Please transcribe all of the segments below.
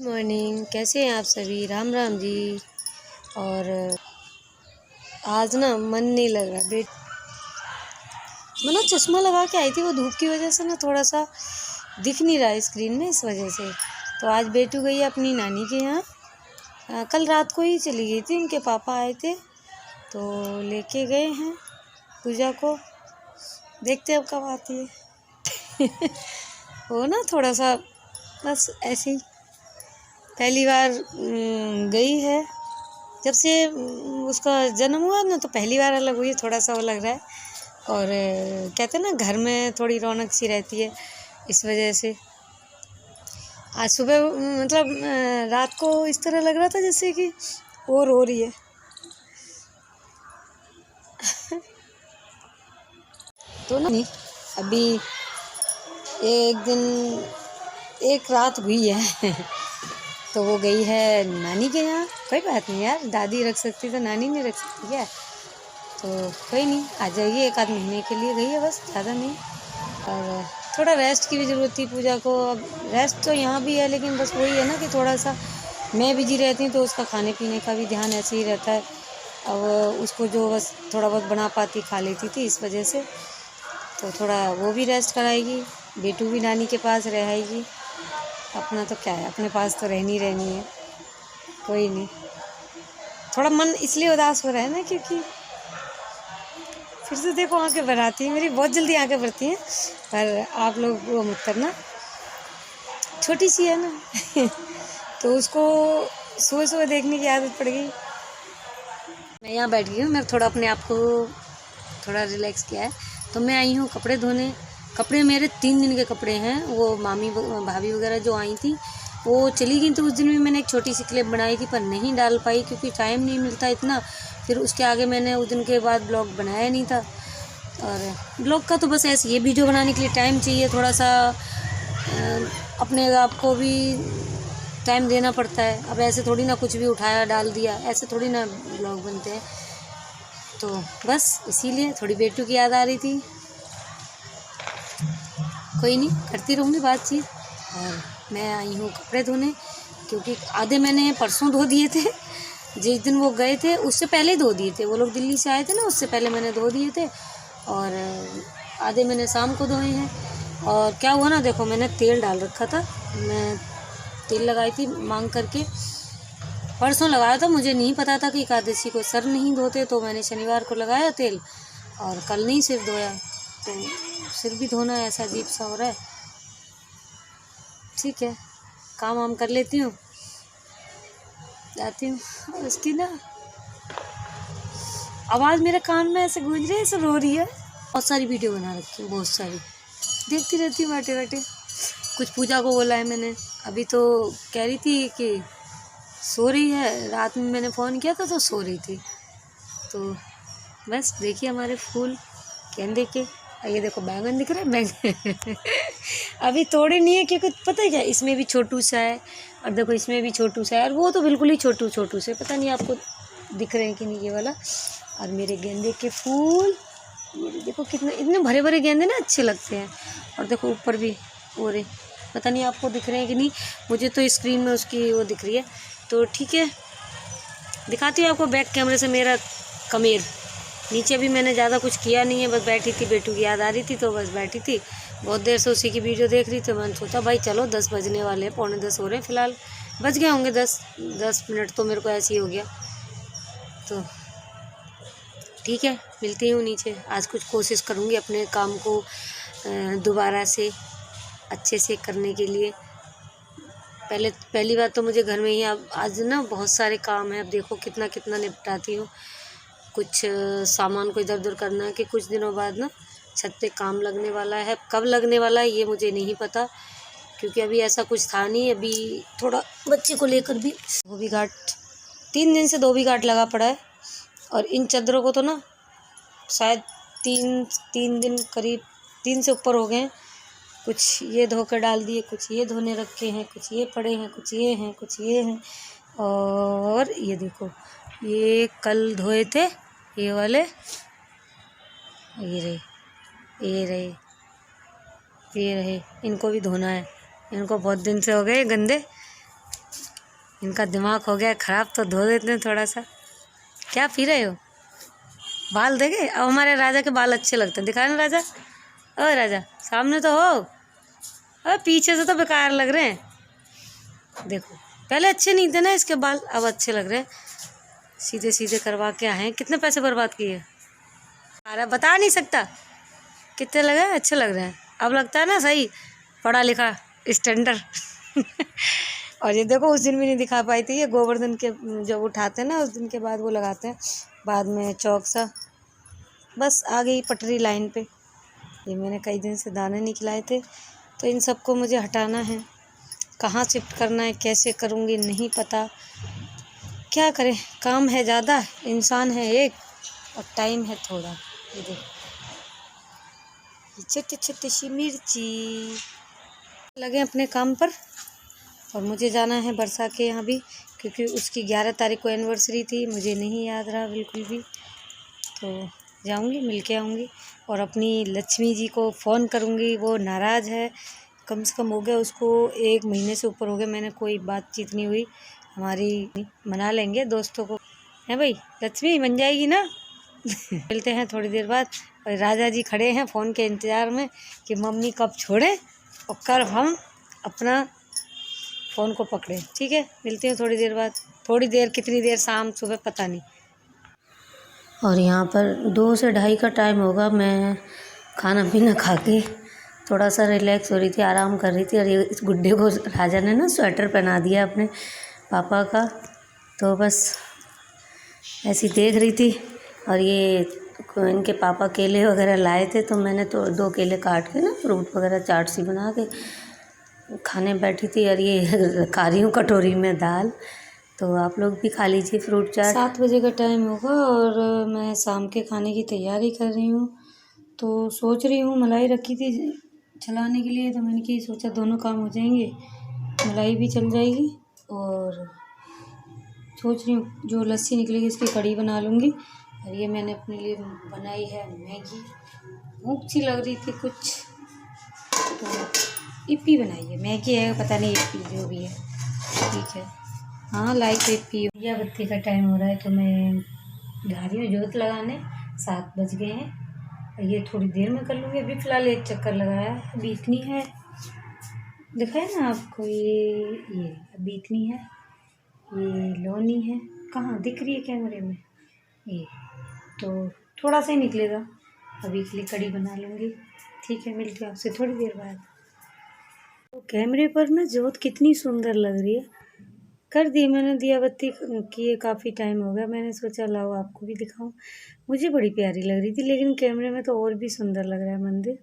Morning, कैसे हैं आप सभी। राम राम जी। और आज ना मन नहीं लग रहा। मैं ना चश्मा लगा के आई थी, वो धूप की वजह से ना थोड़ा सा दिख नहीं रहा स्क्रीन में, इस वजह से। तो आज बेटू गई है अपनी नानी के यहाँ। कल रात को ही चली गई थी, उनके पापा आए थे तो लेके गए हैं पूजा को। देखते अब कब आती है। वो ना थोड़ा सा बस ऐसे ही पहली बार गई है जब से उसका जन्म हुआ ना, तो पहली बार अलग हुई, थोड़ा सा वो लग रहा है। और कहते हैं ना घर में थोड़ी रौनक सी रहती है, इस वजह से। आज सुबह मतलब रात को इस तरह लग रहा था जैसे कि वो रो रही है। तो ना नहीं, अभी एक दिन एक रात हुई है। तो वो गई है नानी के यहाँ। कोई बात नहीं यार, दादी रख सकती तो नानी नहीं रख सकती क्या। तो कोई नहीं, आ जाइए। एक आध महीने के लिए गई है बस, ज़्यादा नहीं। और थोड़ा रेस्ट की भी ज़रूरत थी पूजा को। अब रेस्ट तो यहाँ भी है, लेकिन बस वही है ना कि थोड़ा सा मैं बिजी रहती हूँ तो उसका खाने पीने का भी ध्यान ऐसे ही रहता है। अब उसको जो बस थोड़ा बहुत बना पाती खा लेती थी, इस वजह से। तो थोड़ा वो भी रेस्ट कराएगी, बेटू भी नानी के पास रहेगी। अपना तो क्या है, अपने पास तो रहनी है। कोई नहीं, थोड़ा मन इसलिए उदास हो रहा है ना क्योंकि फिर से देखो आंखें भर आती हैं मेरी, बहुत जल्दी आंखें भरती हैं। पर आप लोग वो मत करना, छोटी सी है ना। तो उसको सुबह सुबह देखने की आदत पड़ गई। मैं यहाँ बैठ गई हूँ, मैं थोड़ा अपने आप को थोड़ा रिलैक्स किया है। तो मैं आई हूँ कपड़े धोने। कपड़े मेरे 3 दिन के कपड़े हैं। वो मामी भाभी वगैरह जो आई थी वो चली गई, तो उस दिन भी मैंने एक छोटी सी क्लिप बनाई थी, पर नहीं डाल पाई क्योंकि टाइम नहीं मिलता इतना। फिर उसके आगे मैंने उस दिन के बाद ब्लॉग बनाया नहीं था। और ब्लॉग का तो बस ऐसे, ये वीडियो बनाने के लिए टाइम चाहिए, थोड़ा सा अपने आप को भी टाइम देना पड़ता है। अब ऐसे थोड़ी ना कुछ भी उठाया डाल दिया, ऐसे थोड़ी ना ब्लॉग बनते हैं। तो बस इसीलिए थोड़ी बेटू की याद आ रही थी। कोई नहीं, करती रहूँगी बातचीत। और मैं आई हूँ कपड़े धोने, क्योंकि आधे मैंने परसों धो दिए थे। जिस दिन वो गए थे उससे पहले ही धो दिए थे। वो लोग दिल्ली से आए थे ना, उससे पहले मैंने धो दिए थे। और आधे मैंने शाम को धोए हैं। और क्या हुआ ना, देखो मैंने तेल डाल रखा था। मैं तेल लगाई थी मांग करके, परसों लगाया था। मुझे नहीं पता था कि एकादशी को सर नहीं धोते, तो मैंने शनिवार को लगाया तेल और कल नहीं सिर धोया। तो सिर भी धोना ऐसा अजीब सा हो रहा है। ठीक है, काम वाम कर लेती हूँ, जाती हूँ। और उसकी ना आवाज़ मेरे कान में ऐसे गूंज रही है, ऐसे रो रही है। बहुत सारी वीडियो बना रखी है, बहुत सारी, देखती रहती हूँ बैठे बैठे। कुछ पूजा को बोला है मैंने, अभी तो कह रही थी कि सो रही है। रात में मैंने फ़ोन किया था तो सो रही थी। तो बस देखिए हमारे फूल गेंदे के। ये देखो बैंगन दिख रहा है, बैंगन। अभी तोड़े नहीं है क्योंकि पता है क्या, इसमें भी छोटू सा है और देखो इसमें भी छोटू सा है, और वो तो बिल्कुल ही छोटू से, पता नहीं आपको दिख रहे हैं कि नहीं ये वाला। और मेरे गेंदे के फूल, ये देखो कितने, इतने भरे भरे गेंदे ना अच्छे लगते हैं। और देखो ऊपर भी हो रहे, पता नहीं आपको दिख रहे हैं कि नहीं, मुझे तो स्क्रीन में उसकी वो दिख रही है। तो ठीक है, दिखाती हूँ आपको बैक कैमरे से मेरा कमेर। नीचे भी मैंने ज़्यादा कुछ किया नहीं है, बस बैठी थी, बेटू की याद आ रही थी तो बस बैठी थी। बहुत देर से उसी की वीडियो देख रही थी। मैंने सोचा भाई चलो 10 बजने वाले हैं, 9:45 हो रहे हैं फ़िलहाल, बज गए होंगे 10 मिनट तो मेरे को ऐसे ही हो गया। तो ठीक है, मिलती हूँ नीचे। आज कुछ कोशिश करूँगी अपने काम को दोबारा से अच्छे से करने के लिए। पहली बात तो मुझे घर में ही, अब आज ना बहुत सारे काम हैं। अब देखो कितना कितना निपटाती हूँ। कुछ सामान को इधर उधर करना है कि कुछ दिनों बाद ना छत पे काम लगने वाला है। कब लगने वाला है ये मुझे नहीं पता, क्योंकि अभी ऐसा कुछ था नहीं। अभी थोड़ा बच्चे को लेकर भी वो भी घाट, 3 दिन से 2 भी घाट लगा पड़ा है। और इन चादरों को तो ना शायद 3 दिन करीब, 3 से ऊपर हो गए हैं। कुछ ये धोकर डाल दिए, कुछ ये धोने रखे हैं, कुछ ये पड़े हैं, कुछ ये हैं, कुछ ये हैं। और ये देखो, ये कल धोए थे ये वाले, ये रहे, इनको भी धोना है। इनको बहुत दिन से हो गए गंदे, इनका दिमाग हो गया ख़राब, तो धो देते हैं थोड़ा सा। क्या पी रहे हो? बाल देखे? अब हमारे राजा के बाल अच्छे लगते हैं, दिखाए ना राजा। ओ राजा सामने तो हो, अरे पीछे से तो बेकार लग रहे हैं। देखो पहले अच्छे नहीं थे ना इसके बाल, अब अच्छे लग रहे हैं, सीधे सीधे करवा के आए हैं। कितने पैसे बर्बाद किए? अरे बता नहीं सकता कितने लगे, अच्छे लग रहे हैं। अब लगता है ना सही पढ़ा लिखा स्टैंडर्ड। और ये देखो उस दिन भी नहीं दिखा पाई थी, ये गोवर्धन के जब उठाते हैं ना उस दिन के बाद वो लगाते हैं बाद में चौक सा। बस आ गई पटरी लाइन पे। ये मैंने कई दिन से दाने निकलाए थे, तो इन सबको मुझे हटाना है। कहाँ शिफ्ट करना है, कैसे करूँगी नहीं पता। क्या करें, काम है ज़्यादा, इंसान है एक और टाइम है थोड़ा। ये देखो छोटी छोटी सी मिर्ची। लगे अपने काम पर, और मुझे जाना है वर्षा के यहाँ भी, क्योंकि उसकी 11 तारीख को एनिवर्सरी थी। मुझे नहीं याद रहा बिल्कुल भी, तो जाऊंगी, मिल के आऊँगी। और अपनी लक्ष्मी जी को फ़ोन करूँगी, वो नाराज़ है। कम से कम हो गया उसको 1 महीने से ऊपर हो गया, मैंने कोई बातचीत नहीं हुई हमारी। मना लेंगे दोस्तों को, है भाई लक्ष्मी बन जाएगी ना। मिलते हैं थोड़ी देर बाद। और राजा जी खड़े हैं फ़ोन के इंतज़ार में कि मम्मी कब छोड़े और कब हम अपना फ़ोन को पकड़े। ठीक है, मिलती हूँ थोड़ी देर बाद। थोड़ी देर कितनी देर, शाम सुबह पता नहीं। और यहाँ पर 2 से ढाई का टाइम होगा। मैं खाना पीना खा के थोड़ा सा रिलैक्स हो रही थी, आराम कर रही थी। और ये इस गुड्डे को राजा ने ना स्वेटर पहना दिया अपने पापा का, तो बस ऐसी देख रही थी। और ये इनके पापा केले वगैरह लाए थे, तो मैंने तो 2 केले काट के ना फ्रूट वगैरह चाट सी बना के खाने बैठी थी। और ये खा रही हूँ कटोरी में दाल, तो आप लोग भी खा लीजिए फ्रूट चाट। 7 बजे का टाइम होगा और मैं शाम के खाने की तैयारी कर रही हूँ। तो सोच रही हूँ, मलाई रखी थी चलाने के लिए, तो मैंने कि सोचा दोनों काम हो जाएंगे, मलाई भी चल जाएगी और सोच रही हूँ जो लस्सी निकलेगी इसकी कढ़ी बना लूँगी। और ये मैंने अपने लिए बनाई है मैगी। भूख सी लग रही थी कुछ, तो इप्पी बनाई है। मैगी है पता नहीं, इप्पी जो भी है ठीक है। हाँ लाइट इप्पी। दिया बत्ती का टाइम हो रहा है, तो मैं जा रही हूँ जोत लगाने। 7 बज गए हैं और ये थोड़ी देर में कर लूँगी। अभी फ़िलहाल एक चक्कर लगाया है। अभी इतनी है, दिखाया ना आपको, ये अभी इतनी है, ये लोनी है। कहाँ दिख रही है कैमरे में? ये तो थोड़ा सा ही निकलेगा। अभी के लिए कढ़ी बना लूँगी। ठीक है, मिलती हूँ आपसे थोड़ी देर बाद। तो कैमरे पर ना जोत कितनी सुंदर लग रही है। कर दी मैंने दिया बत्ती किए, काफ़ी टाइम हो गया। मैंने सोचा लाओ आपको भी दिखाऊं। मुझे बड़ी प्यारी लग रही थी, लेकिन कैमरे में तो और भी सुंदर लग रहा है मंदिर।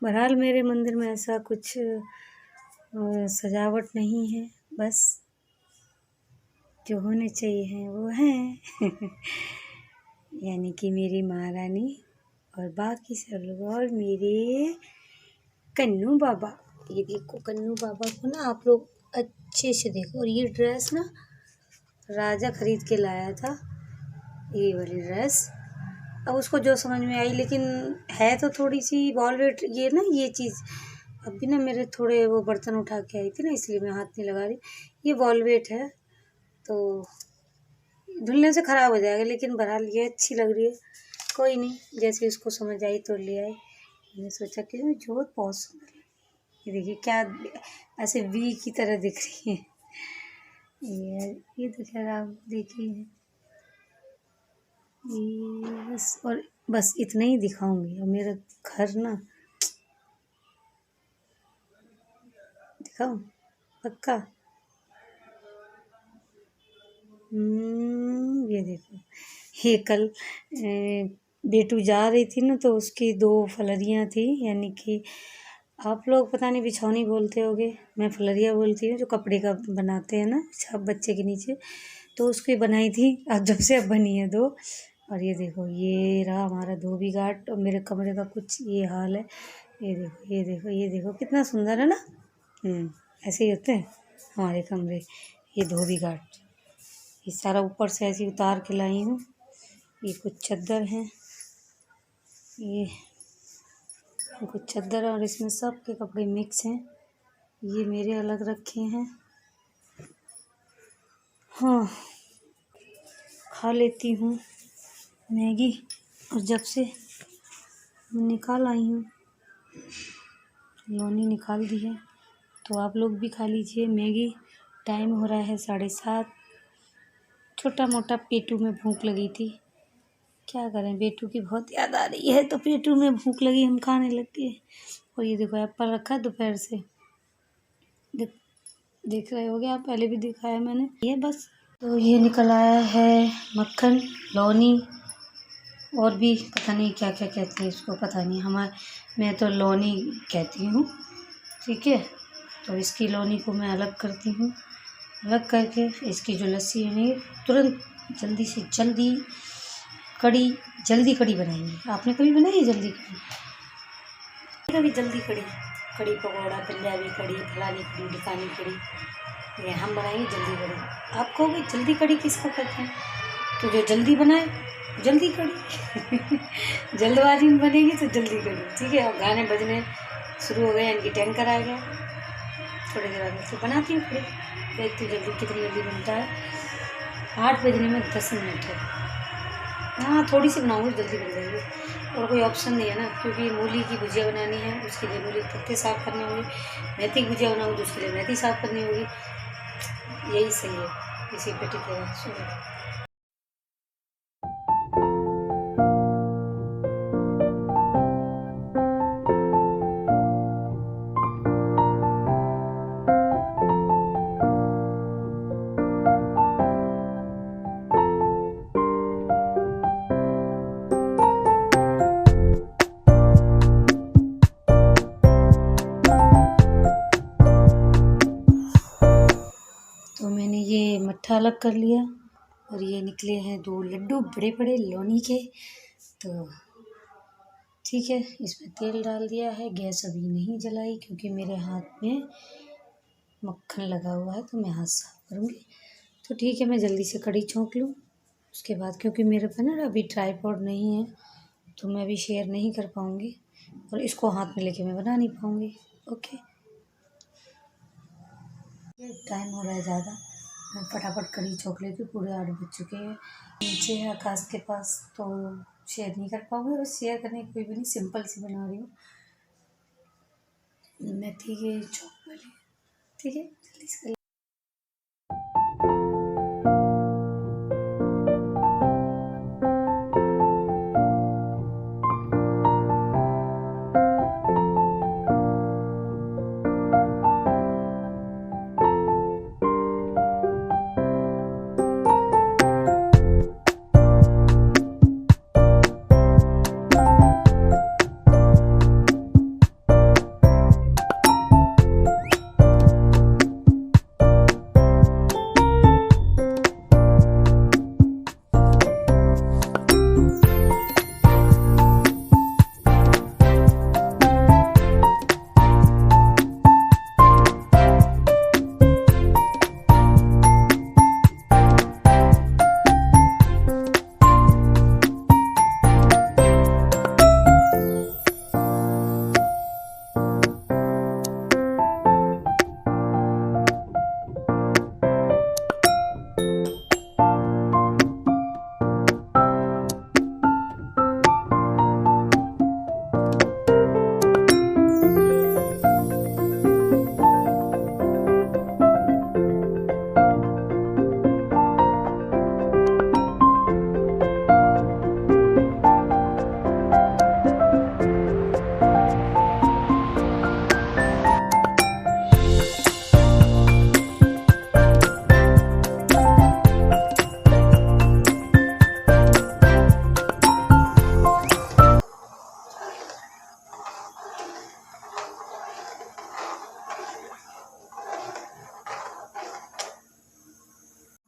बहरहाल मेरे मंदिर में ऐसा कुछ सजावट नहीं है, बस जो होने चाहिए हैं वो हैं। यानी कि मेरी महारानी और बाकी सब लोग और मेरे कन्नू बाबा। ये देखो कन्नू बाबा को ना आप लोग अच्छे से देखो। और ये ड्रेस ना राजा खरीद के लाया था, ये वाली ड्रेस। अब उसको जो समझ में आई, लेकिन है तो थोड़ी सी वॉलवेट ये ना, ये चीज़ अभी ना मेरे थोड़े वो बर्तन उठा के आई थी ना, इसलिए मैं हाथ नहीं लगा रही। ये वॉलवेट है तो धुलने से ख़राब हो जाएगा, लेकिन बहरहाल ये अच्छी लग रही है। कोई नहीं, जैसे उसको समझ आई तो ले आई। मैंने सोचा कि जोत बहुत सुंदर है। ये देखिए क्या ऐसे वी की तरह दिख रही है। ये तो खैर आप देखिए, ये बस, और बस इतना ही दिखाऊंगी। और मेरा घर ना दिखाऊं पक्का। ये देखो, ये कल बेटू जा रही थी ना, तो उसकी 2 फलरियाँ थी। यानी कि आप लोग पता नहीं बिछौनी बोलते होगे, मैं फलरिया बोलती हूँ, जो कपड़े का बनाते हैं ना छाप बच्चे के नीचे, तो उसकी बनाई थी। अब जब से अब बनी है 2। और ये देखो, ये रहा हमारा धोबी घाट। और मेरे कमरे का कुछ ये हाल है। ये देखो ये देखो ये देखो, कितना सुंदर है ना। ऐसे ही होते हैं हमारे कमरे। ये धोबी घाट, ये सारा ऊपर से ऐसे उतार के लाई हूँ। ये कुछ चद्दर हैं, ये कुछ चद्दर, और इसमें सब के कपड़े मिक्स हैं। ये मेरे अलग रखे हैं। हाँ, खा लेती हूँ मैगी। और जब से निकाल आई हूँ, लोनी निकाल दी है, तो आप लोग भी खा लीजिए मैगी। टाइम हो रहा है 7:30। छोटा मोटा पेटू में भूख लगी थी, क्या करें, पेटू की बहुत याद आ रही है, तो पेटू में भूख लगी, हम खाने लग गए। और ये देखो एप्पल रखा है दोपहर से, देख रहे होगे आप, पहले भी दिखाया मैंने। ये बस, तो ये निकल आया है मक्खन, लौनी, और भी पता नहीं क्या क्या कहते हैं इसको, पता नहीं। मैं तो लौनी कहती हूँ, ठीक है। तो इसकी लौनी को मैं अलग करती हूँ, अलग करके इसकी जो लस्सी है तुरंत जल्दी से जल्दी कड़ी बनाएंगे। आपने कभी बनाई है जल्दी कड़ी? कभी जल्दी कड़ी पकौड़ा, पंजाबी कड़ी, फलानी कड़ी, ढिकानी कड़ी, ये हम बनाएंगे जल्दी कड़ी। आप कहोगे जल्दी कड़ी किसको कहते हैं? तो जो जल्दी बनाए जल्दी कड़ी जल्दबाजी में बनेगी तो जल्दी कड़ी, ठीक है। और गाने बजने शुरू हो गए, इनकी टैंकर आ गया, थोड़ी देर बाद तो बनाती हूँ कड़ी। देखती जल्दी कितनी जल्दी बनता है। 8 बजने में 10 मिनट है। हाँ, थोड़ी सी बनाऊँगी, जल्दी बन जाएगी। और कोई ऑप्शन नहीं है ना, क्योंकि मूली की भुजिया बनानी है, उसके लिए मूली के पत्ते साफ़ करने होंगे। मेथी की भुजिया बनाऊँगी तो उसके लिए मेथी साफ़ करनी होगी। यही सही है, इसी पे टिकेगा। सुनो, तो मैंने ये मट्ठा अलग कर लिया, और ये निकले हैं 2 लड्डू बड़े बड़े लौनी के। तो ठीक है, इसमें तेल डाल दिया है, गैस अभी नहीं जलाई क्योंकि मेरे हाथ में मक्खन लगा हुआ है, तो मैं हाथ साफ करूँगी। तो ठीक है, मैं जल्दी से कड़ी छौंक लूँ, उसके बाद, क्योंकि मेरे पे ना अभी ट्राइपॉड नहीं है, तो मैं अभी शेयर नहीं कर पाऊँगी, और इसको हाथ में लेके मैं बना नहीं पाऊँगी। ओके, टाइम हो रहा है ज़्यादा, मैं फटाफट कड़ी छौंक लेती हूँ। पूरे 8 बज चुके हैं। नीचे है आकाश के पास, तो शेयर नहीं कर पाऊँगी, बस शेयर करने की कोई भी नहीं, सिंपल सी बना रही हूँ मेथी के चौक वाली, ठीक है। जल्दी से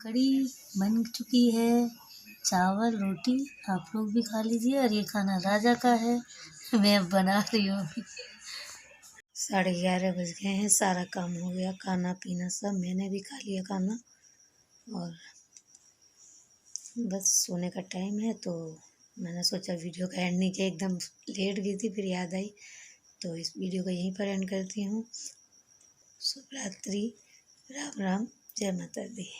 कड़ी बन चुकी है, चावल रोटी, आप लोग भी खा लीजिए। और ये खाना राजा का है, मैं अब बना रही हूँ अभी। 11:30 बज गए हैं, सारा काम हो गया, खाना पीना सब मैंने भी खा लिया खाना, और बस सोने का टाइम है। तो मैंने सोचा वीडियो का एंड नहीं किया, एकदम लेट गई थी, फिर याद आई, तो इस वीडियो को यहीं पर एंड करती हूँ। शुभ रात्रि, राम राम, जय माता दी।